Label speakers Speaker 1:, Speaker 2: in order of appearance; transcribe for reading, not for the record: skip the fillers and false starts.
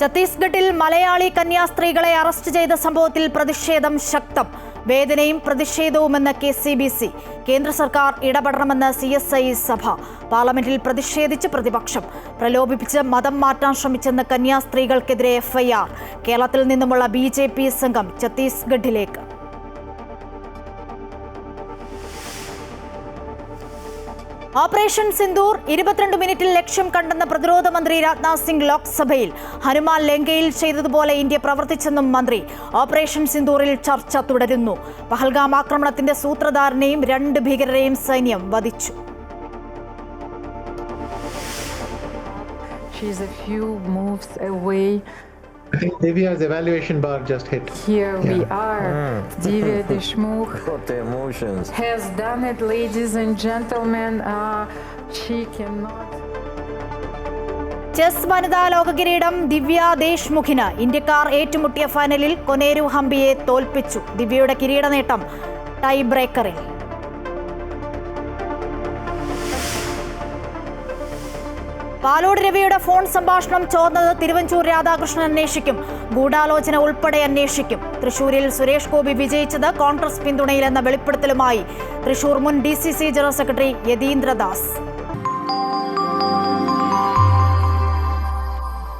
Speaker 1: ഛത്തീസ്ഗഡിൽ മലയാളി കന്യാസ്ത്രീകളെ അറസ്റ്റ് ചെയ്ത സംഭവത്തിൽ പ്രതിഷേധം ശക്തം. വേദനയും പ്രതിഷേധവുമെന്ന് KCBC. കേന്ദ്ര സർക്കാർ ഇടപെടണമെന്ന് CSI സഭ. പാർലമെന്റിൽ പ്രതിഷേധിച്ച് പ്രതിപക്ഷം. പ്രലോഭിപ്പിച്ച് മതം മാറ്റാൻ ശ്രമിച്ചെന്ന് കന്യാസ്ത്രീകൾക്കെതിരെ FIR. കേരളത്തിൽ നിന്നുമുള്ള BJP സംഘം ഛത്തീസ്ഗഡിലേക്ക്. ഓപ്പറേഷൻ സിന്ദൂർ 22 മിനിറ്റിൽ ലക്ഷ്യം കണ്ടെന്ന പ്രതിരോധ മന്ത്രി രാജ്നാഥ് സിംഗ് ലോക്സഭയിൽ. ഹനുമാൻ ലങ്കയിൽ ചെയ്തതുപോലെ ഇന്ത്യ പ്രവർത്തിച്ചെന്നും മന്ത്രി. ഓപ്പറേഷൻ സിന്ദൂറിൽ ചർച്ച തുടരുന്നു. പഹൽഗാം ആക്രമണത്തിന്റെ സൂത്രധാരനെയും 2 ഭീകരരെയും സൈന്യം വധിച്ചു.
Speaker 2: She's a few moves away.
Speaker 3: I think Divya's evaluation bar just hit.
Speaker 2: Here we are. Divya Deshmukh
Speaker 4: Got the emotions.
Speaker 2: has done it, ladies and gentlemen. She cannot.
Speaker 1: Chess വനിതാ ലോക കിരീടം ദിവ്യ ദേശ്മുഖിന്. ഇന്ത്യക്കാർ ഏറ്റുമുട്ടിയ ഫൈനലിൽ കൊനേരു ഹംപിയെ തോൽപ്പിച്ചു. ദിവ്യയുടെ കിരീട നേട്ടം ടൈ ബ്രേക്കറിൽ. പാലോട് രവിയുടെ ഫോൺ സംഭാഷണം ചോർന്നത് തിരുവഞ്ചൂർ രാധാകൃഷ്ണൻ അന്വേഷിക്കും. ഗൂഢാലോചന ഉൾപ്പെടെ അന്വേഷിക്കും. തൃശൂരിൽ സുരേഷ് ഗോപി വിജയിച്ചത് കോൺഗ്രസ് പിന്തുണയിലെന്ന വെളിപ്പെടുത്തലുമായി തൃശൂർ മുൻ DCC ജനറൽ സെക്രട്ടറി യതീന്ദ്രദാസ്.